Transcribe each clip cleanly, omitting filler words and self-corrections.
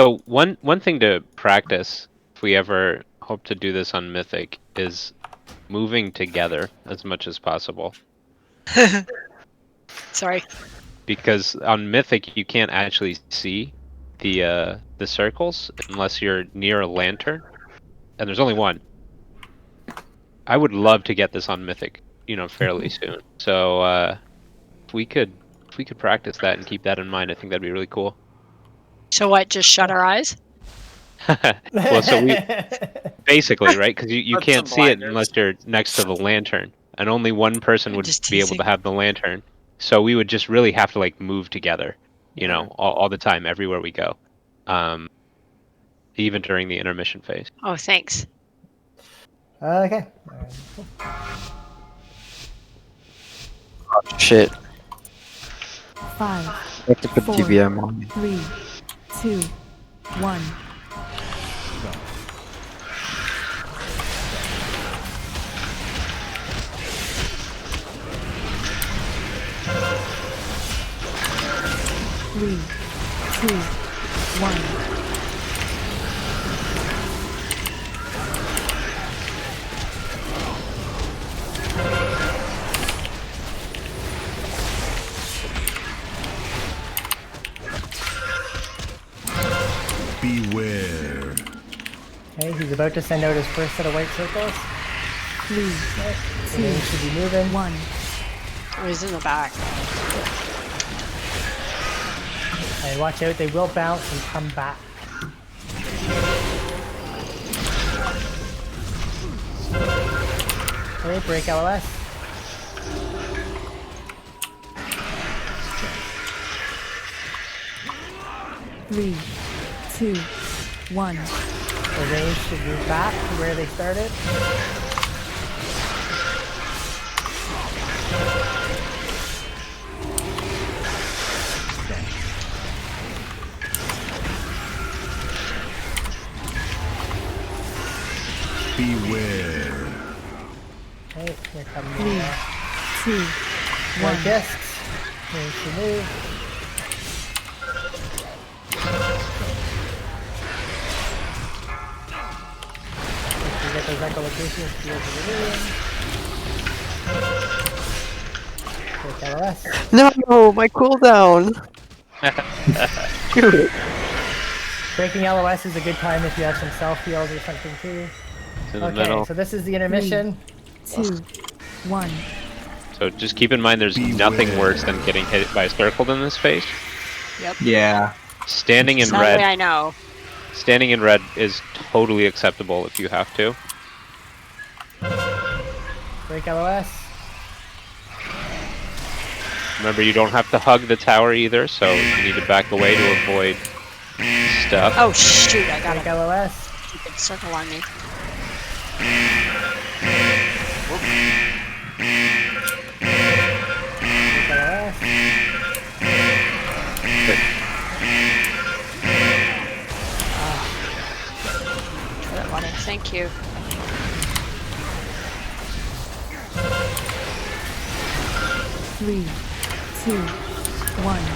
So one thing to practice, if we ever hope to do this on Mythic, is moving together as much as possible. Sorry. Because on Mythic you can't actually see the circles unless you're near a lantern, and there's only one. I would love to get this on Mythic, fairly soon. So if we could practice that and keep that in mind, I think that'd be really cool. So what? Just shut our eyes? Well, so we basically, right? Because you Put can't some see it blinders. unless you're next to the lantern, and only one person I'm would just be able teasing. to have the lantern. So we would just really have to like move together, all the time, everywhere we go, even during the intermission phase. Oh, thanks. Okay. Oh, shit. 5, I have to put 4, DBM on. 3, 2, 1. Three, two, one. Beware. Okay, he's about to send out his first set of white circles. 3, So he should be moving. 1. Oh, he's in the back. And watch out, they will bounce and come back. Okay, break LOS. Three, two, one. The range should move back to where they started. Beware. Okay, here comes 3, 2, one 1. discs. Range to move. Let's get those echolocations towards the Break LOS. No, my cooldown! Shoot. Breaking LOS is a good time if you have some self heals or something too. It's in the Okay, middle. so this is the intermission. 2, 1. So just keep in mind there's nothing worse than getting hit by a circle in this phase. Yep. Yeah. Standing in Sadly, red. I know. Standing in red is totally acceptable if you have to. Break LOS. Remember, you don't have to hug the tower either, so you need to back away to avoid stuff. Oh shoot! I got Break a LOS. stupid circle on me. Break LOS. For that money. Thank you. Three, two, one.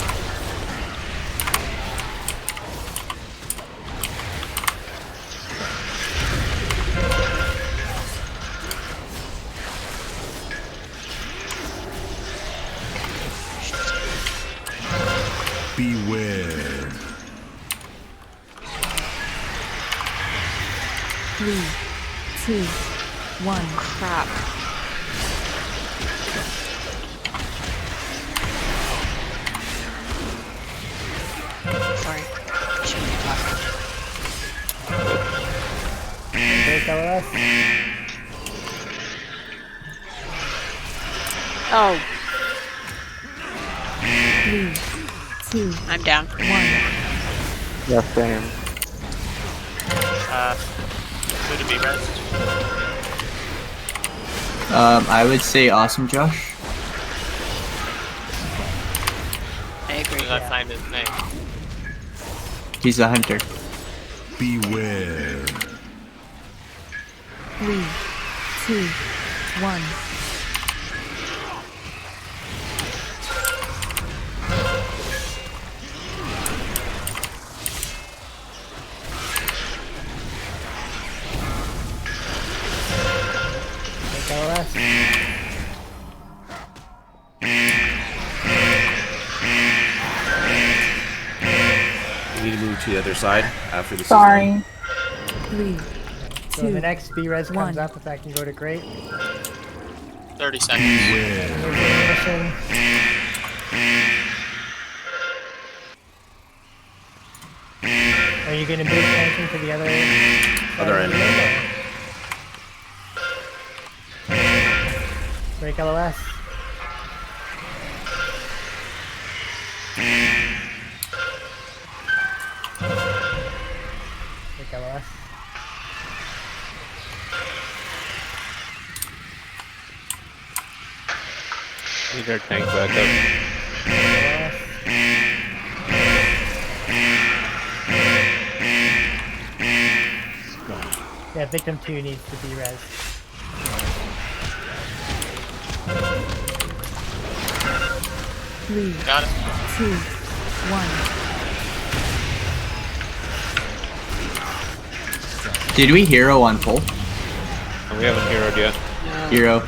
Beware. 3, 2, 1. Crap. Sorry. Shouldn't be talking. Break LOS. Oh, 3, 2, I'm down. 1. Yeah, same. Who to be rest? I would say awesome Josh. I agree. Did I find his name? He's a hunter. Beware. 3, 2, 1. You need to move to the other side after this. Sorry. 3, So when the 2, next B-res comes 1. up, if I can go to great. 30 seconds. Beware. There's the intermission. Are you gonna move tanking to the other Other side of end. the window? Break LOS. Break LOS. Need our tank back up. LOS. Yeah, victim 2 needs to be res. Three, Got it. 2, 1. Did we hero on full? And we haven't heroed yet. Hero.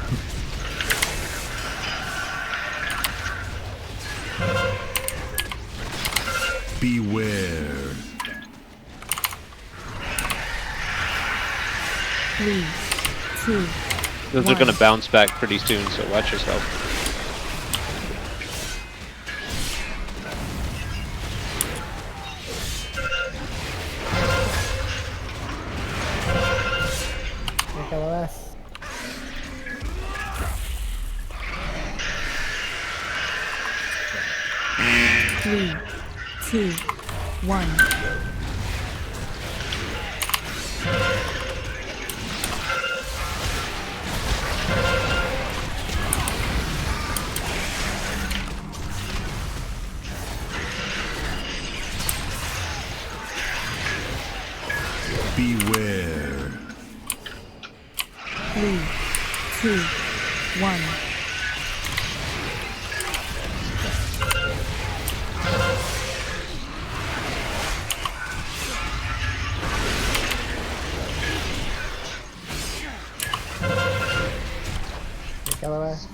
Beware. 3, 2, Those are gonna bounce back pretty soon, so watch yourself. Break LOS. Three, 2, 1. Beware. 3, 2, 1. Break LOS.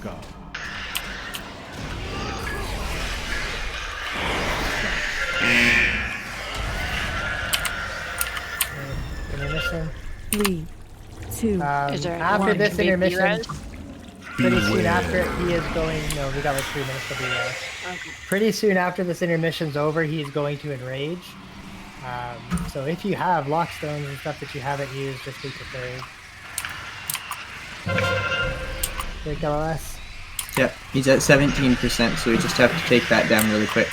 Intermission. 3, 2, Is there After anyone this can be intermission, B-res? pretty soon Beware. after it, he is going. No, we got like 3 minutes to be res. Okay. Pretty soon after this intermission's over, he's going to enrage. So if you have lockstones and stuff that you haven't used, just be prepared. Break LOS. Yep, he's at 17%, so we just have to take that down really quick.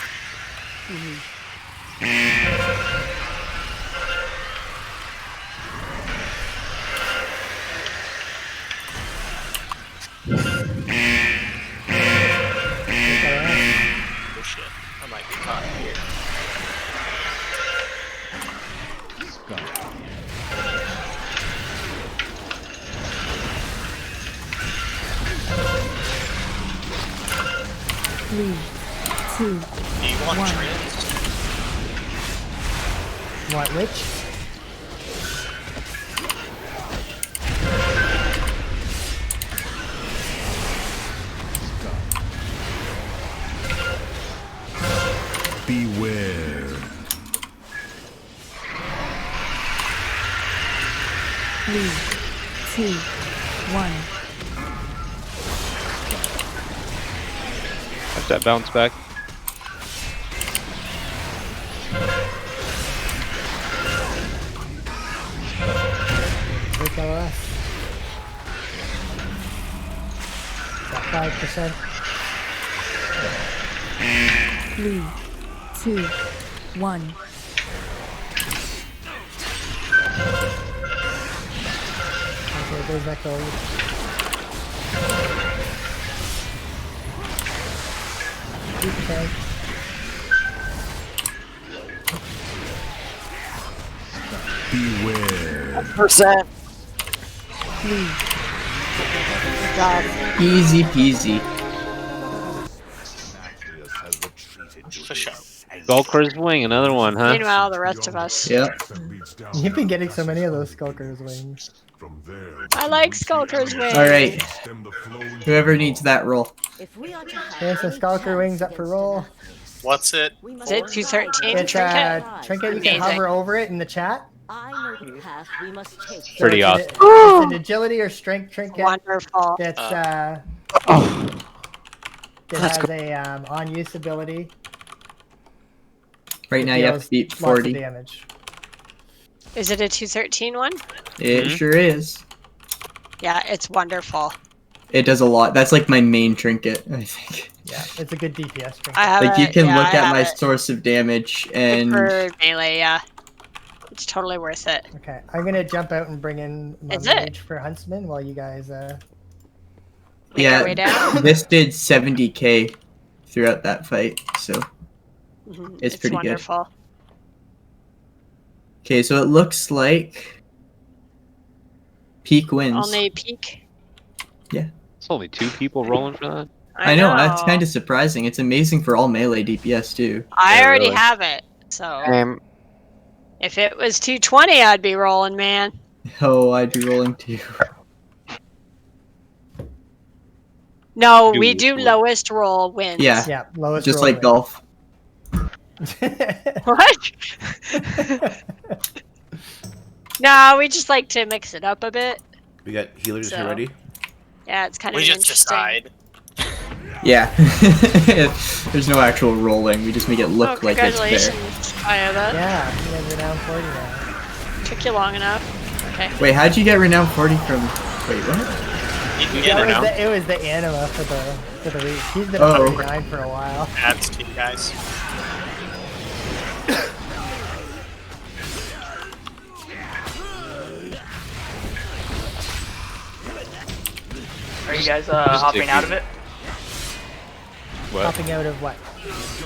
Break LOS. Oh shit. I might be caught here. Three, 2, Do you want One. trans? What, which? Beware. 3, 2, 1. Watch that bounce back. Break LOS. Got 5%. 3, 2, 1. Okay, there's that gold. Okay. Beware. 3, Easy peasy. For sure. Skulker's Wing, another one, huh? Meanwhile, the rest of us. Yep. You've been getting so many of those Skulker's wings. I like Skulker's Wing. Alright. Whoever needs that roll. If we are to have There's the Skulker wings up for roll. What's it? Is it 213 It's trinket? a trinket. You can Amazing. hover over it in the chat. I know the path we must take. So Pretty it's awesome. It's an agility or strength trinket. Wonderful. That's Oh, it has a on use ability. Right It now you have deals to beat lots of 40. damage. Is it a 213 one? It Mhm. sure is. Yeah, it's wonderful. It does a lot. That's like my main trinket, I think. Yeah, it's a good DPS trinket. I have Like you it, can yeah, look I at have my it. source of damage Good and for melee, yeah. It's totally worth it. Okay, I'm gonna jump out and bring in my Is it? mage for Huntsman while you guys. Make our way down. this did 70k throughout that fight, so Mhm, It's pretty good. wonderful. okay. So it looks like Peak wins. Only peak. it's only 2 people rolling for that. I know that's kind of surprising. It's amazing for all melee DPS too. I Yeah, already really. have it, so if it was 220, I'd be rolling, man. Oh, I'd be rolling too. No, Do we you do roll? lowest roll wins. Yeah, Yeah, lowest. just roll like golf. What? No, we just like to mix it up a bit. We got healers So- here ready. Yeah, it's kind of We just interesting. decide. Yeah, there's no actual rolling. We just make it look Oh, like it's congratulations, Iowa. Yeah, you guys are down 40 now. Took you long enough. Okay. there. Wait, how'd you get renowned 40 from? Wait, what? You can Yeah, get I it know. now. It was the anima for the week. He's been Oh. 49 for a while. Adds to you guys. Are you guys Just hopping take out it. of it? What? Popping out of what?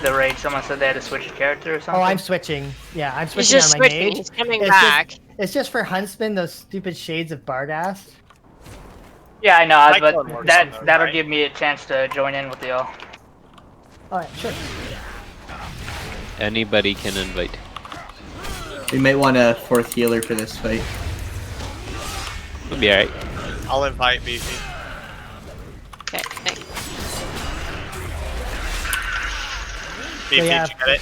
The raid, someone said they had to switch a character or something? Oh, I'm switching. Yeah, I'm He's switching just on my switching. mage. He's coming It's back. It's just for Huntsman, those stupid shades of Barghast. Yeah, I know, Like but one works on that, those, that'll right? give me a chance to join in with y'all. Oh, yeah, sure. Anybody can invite. We might want a 4th healer for this fight. It'll be alright. I'll invite Beefy. Okay, thanks. Beefy, yeah. did you get it?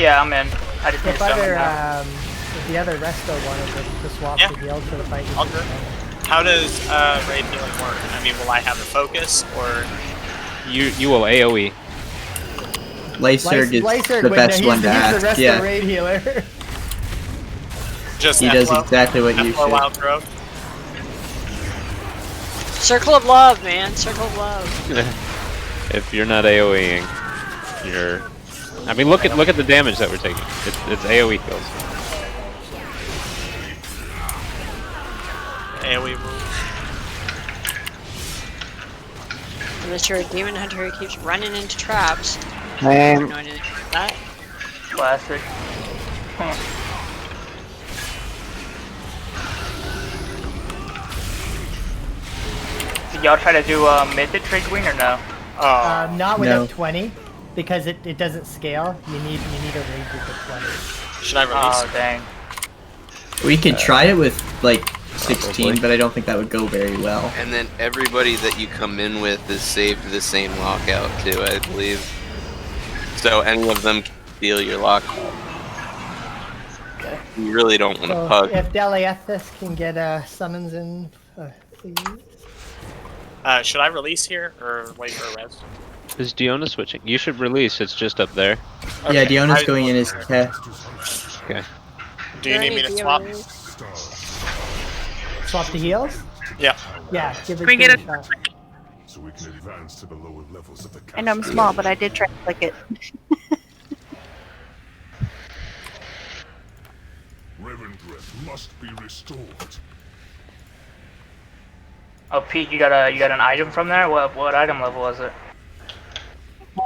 Yeah, I'm in. I just need If to summon other, now. if the other resto wanted to swap Yeah. the heals for the fight, we I'll can do do it. that. How does raid healing work? I mean, will I have a focus or? You will AoE. Lyserg is Lyserg the would best know. one He's to the ask. resto Yeah, raid healer. Just he does F-Low? exactly what you F-Low should. Wild Growth? Circle of love, man. Circle of love. If you're not AoEing, you're. I mean, look at the damage that we're taking. It's AoE kills. AoE rules. Unless you're a demon hunter who keeps running into traps. I don't know anything about that. Classic. Did y'all try to do Mythic Shriekwing or no? Oh, Not with No. a 20, because it doesn't scale. You need a rage with a 20. should I release? Oh, dang. We could try it with like 16, Probably. but I don't think that would go very well. And then everybody that you come in with is saved the same lockout too, I believe. So any of them can steal your lock. You really don't want to So pug. if Deliathus can get summons in, please. Should I release here or wait for a res? Is Diona switching? You should release. It's just up there. Yeah, Okay, Diona's I- going in his test. Okay. Do you need me to swap? Swap the heals? Yeah. Yeah, give it, we give get it a shot. So we can advance to the lower levels of the I know I'm small, but I did try to click it. Reverend breath must be restored. Oh, Pete, you got an item from there? What item level was it?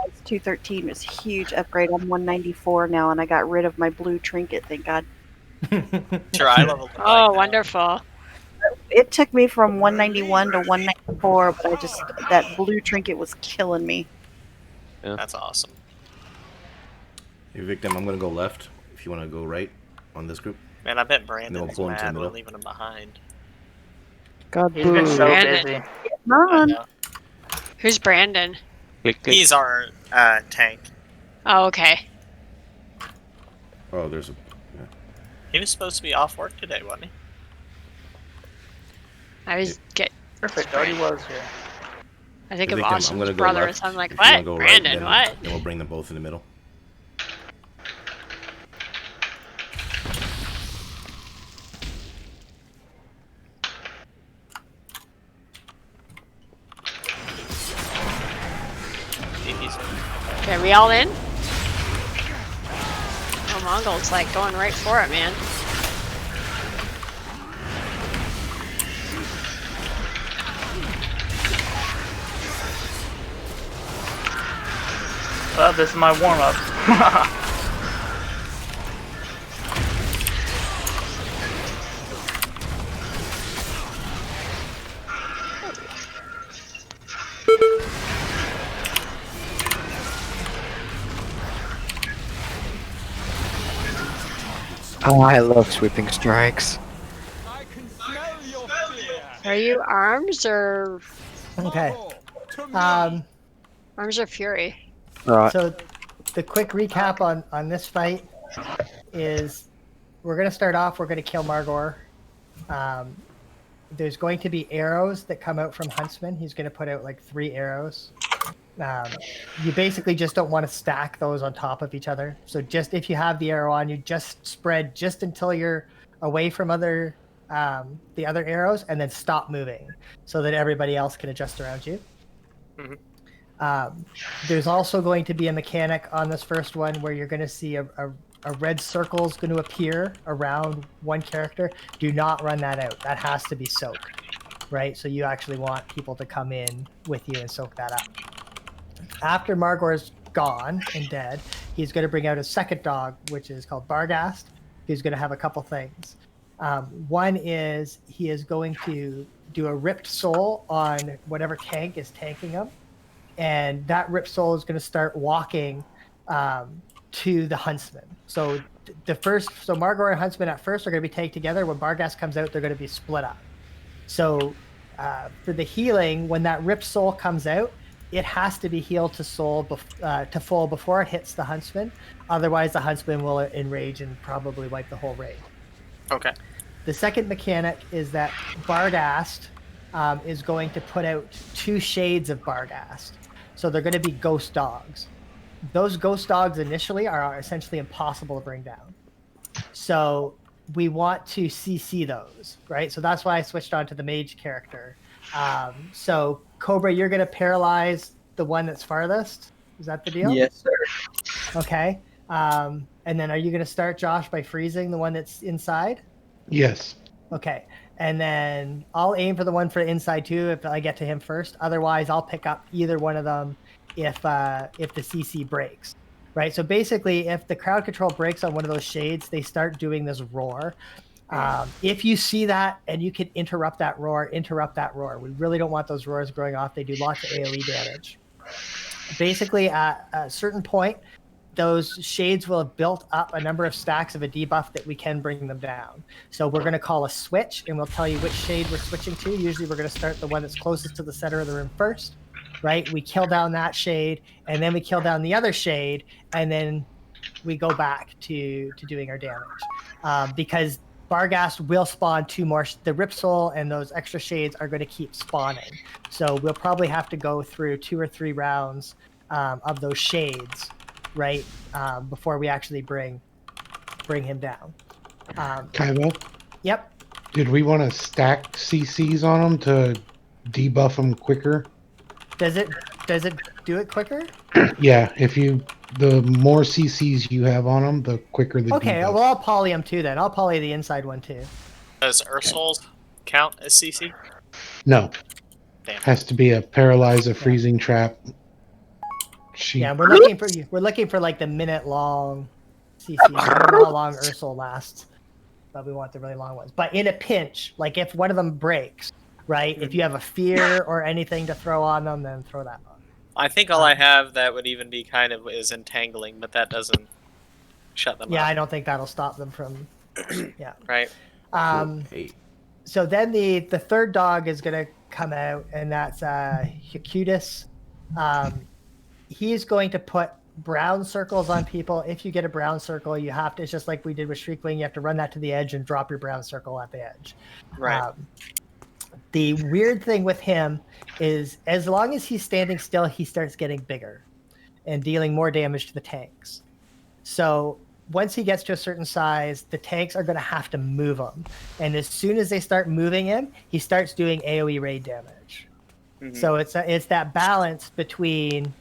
It's 213. It's a huge upgrade. I'm 194 now, and I got rid of my blue trinket. Thank God. Sure, I leveled. Oh, wonderful. It took me from 191 to 194, but that blue trinket was killing me. That's awesome. Hey, Victim, I'm gonna go left. If you want to go right on this group. Man, I bet No, Brandon is pull him to the mad we're middle. leaving him behind. He's been so Brandon. busy. I Come on. know. Who's Brandon? Click, click. He's our tank. Oh, okay. Oh, there's a. Yeah. He was supposed to be off work today, wasn't he? I was get. Perfect. Already was here. I think Hey, of Victim, I'm Austin's gonna go brother, left. so I'm like, If you wanna what? go Brandon, right, what? then we'll bring them both in the middle. Okay, are we all in? Oh, Mongol's like going right for it, man. Well, this is my warm-up. Oh, I love sweeping strikes. Are you arms or Okay. arms or fury? Right. So the quick recap on this fight is we're going to start off, we're going to kill Margor. There's going to be arrows that come out from Huntsman. He's going to put out like 3 arrows. You basically just don't want to stack those on top of each other. So just if you have the arrow on, you just spread just until you're away from the other arrows, and then stop moving so that everybody else can adjust around you. There's also going to be a mechanic on this first one where you're going to see a red circle is going to appear around one character. Do not run that out. That has to be soaked, right? So you actually want people to come in with you and soak that up. After Margor's gone and dead, he's going to bring out a second dog, which is called Barghast. He's going to have a couple things. One is he is going to do a ripped soul on whatever tank is tanking him. And that ripped soul is going to start walking to the Huntsman. So Margor and Huntsman at first are going to be tagged together. When Barghast comes out, they're going to be split up. So for the healing, when that ripped soul comes out, it has to be healed to full before it hits the Huntsman. Otherwise, the Huntsman will enrage and probably wipe the whole raid. Okay. The second mechanic is that Barghast is going to put out 2 shades of Barghast. So they're going to be ghost dogs. Those ghost dogs initially are essentially impossible to bring down. So we want to CC those, right? So that's why I switched on to the mage character. So Cobra, you're going to paralyze the one that's farthest. Is that the deal? Yes, sir. Okay. And then are you going to start, Josh, by freezing the one that's inside? Yes. Okay. And then I'll aim for the one for the inside too if I get to him first. Otherwise, I'll pick up either one of them if the CC breaks. Right. So basically, if the crowd control breaks on one of those shades, they start doing this roar. If you see that and you can interrupt that roar. We really don't want those roars going off. They do lots of AoE damage. Basically, at a certain point, those shades will have built up a number of stacks of a debuff that we can bring them down. So we're going to call a switch, and we'll tell you which shade we're switching to. Usually we're going to start the one that's closest to the center of the room first, right? We kill down that shade, and then we kill down the other shade, and then we go back to doing our damage. Because Barghast will spawn 2 more. The Rip Soul and those extra shades are going to keep spawning. So we'll probably have to go through 2 or 3 rounds of those shades, right, before we actually bring him down. Kaibo? Yep. Did we want to stack CCs on them to debuff them quicker? Does it do it quicker? Yeah, the more CCs you have on them, the quicker the Okay, debuff. well, I'll poly them too then. I'll poly the inside one too. Does Ursul's count as CC? No. Damn. Has to be a paralyze, a freezing trap. Yeah, we're looking for like the minute long CC. I don't know how long Ursul lasts, but we want the really long ones. But in a pinch, like if one of them breaks, right? If you have a fear or anything to throw on them, then throw that on. I think all I have that would even be kind of is entangling, but that doesn't shut them up. Yeah, I don't think that'll stop them from. Yeah. Right. So then the third dog is gonna come out, and that's Hikutus. He's going to put brown circles on people. If you get a brown circle, you have to. It's just like we did with Shriekwing. You have to run that to the edge and drop your brown circle at the edge. Right. The weird thing with him is, as long as he's standing still, he starts getting bigger and dealing more damage to the tanks. So once he gets to a certain size, the tanks are going to have to move him. And as soon as they start moving him, he starts doing AoE raid damage. Mm-hmm. So it's that balance between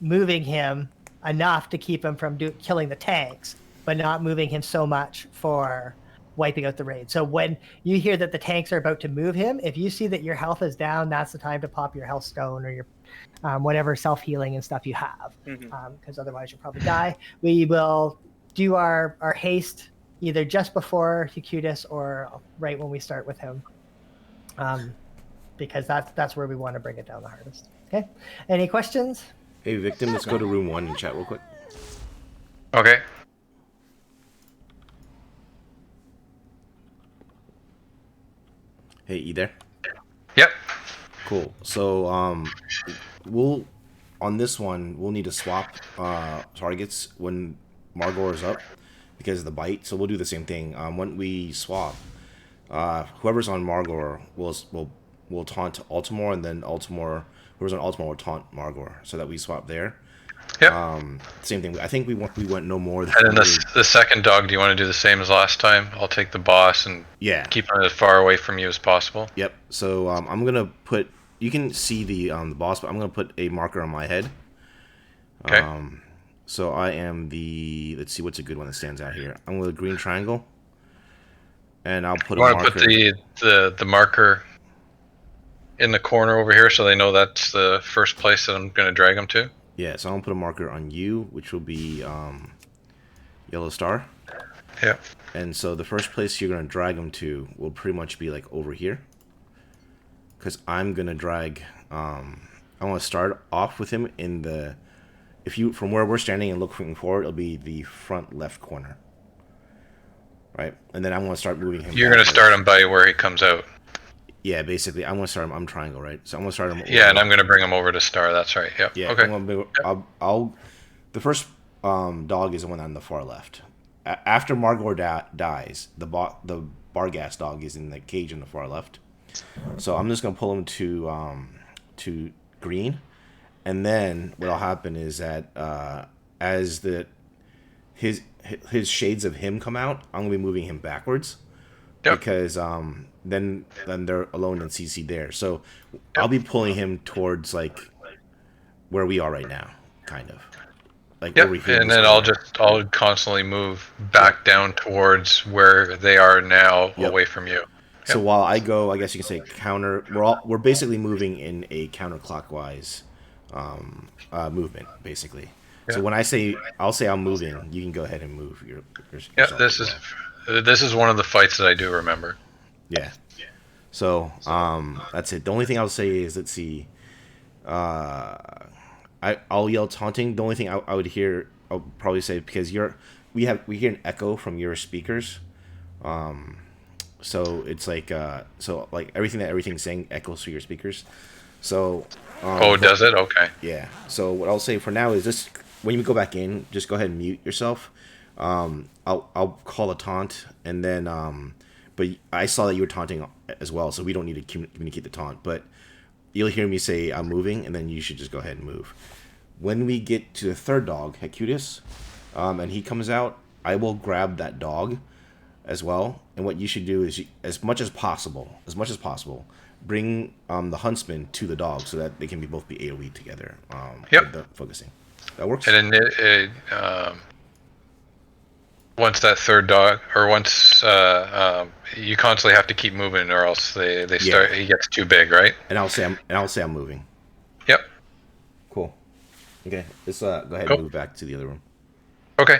moving him enough to keep him from killing the tanks, but not moving him so much for wiping out the raid. So when you hear that the tanks are about to move him, if you see that your health is down, that's the time to pop your health stone or your whatever self-healing and stuff you have, because otherwise you'll probably die. We will do our haste either just before Hecutus or right when we start with him, because that's where we want to bring it down the hardest. Okay, any questions? Hey, Victim, let's go to room 1 and chat real quick. Okay. Hey, you there? Yep. Cool. So, we'll on this one we'll need to swap targets when Margor is up because of the bite. So we'll do the same thing. When we swap, whoever's on Margor will taunt Altamore, and then Altamore, whoever's on Altamore will taunt Margor, so that we swap there. Yep. Same thing. I think we went no more than. And then the second dog, do you want to do the same as last time? I'll take the boss and keep him as far away from you as possible. Yep. So I'm gonna put. You can see the boss, but I'm gonna put a marker on my head. Okay. So I am the. Let's see what's a good one that stands out here. I'm with a green triangle, and I'll put. You want to put the marker in the corner over here, so they know that's the first place that I'm gonna drag them to. Yeah, so I'm gonna put a marker on you, which will be yellow star. Yeah. And so the first place you're gonna drag them to will pretty much be like over here, because I'm gonna drag. I want to start off with him in the. If you from where we're standing and looking forward, it'll be the front left corner. Right, and then I want to start moving him. You're gonna start him by where he comes out. Yeah, basically, I want to start him. I'm triangle, right? So I'm gonna start him. Yeah, and I'm gonna bring him over to star. That's right. Yep. Yeah. Okay. I'll. The first dog is the one on the far left. After Margor dies, the Barghast dog is in the cage on the far left. So I'm just gonna pull him to green, and then what'll happen is that as his shades of him come out, I'm gonna be moving him backwards. Yep. Because then they're alone in CC there. So I'll be pulling him towards like where we are right now, kind of. Like over here. And then I'll constantly move back down towards where they are now, away from you. Yep. So while I go, I guess you can say counter. We're basically moving in a counterclockwise movement, basically. Yep. So when I'll say I'm moving, you can go ahead and move your This is one of the fights that I do remember. Yeah. So that's it. The only thing I'll say is, let's see. I'll yell taunting. The only thing I would hear, I'll probably say, because we hear an echo from your speakers. So it's like everything's saying echoes through your speakers. So. Does it? Okay. Yeah. So what I'll say for now is just when you go back in, just go ahead and mute yourself. I'll call a taunt, and then but I saw that you were taunting as well, so we don't need to communicate the taunt, but you'll hear me say I'm moving, and then you should just go ahead and move. When we get to the third dog, Hecutus, and he comes out, I will grab that dog as well, and what you should do is, as much as possible, bring the huntsman to the dog so that they can both be AoE together. With the focusing. That works. And then once that third dog, or once you constantly have to keep moving, or else they start. He gets too big, right? And I'll say I'm moving. Yep. Cool. Okay, let's go ahead and move back to the other room. Okay.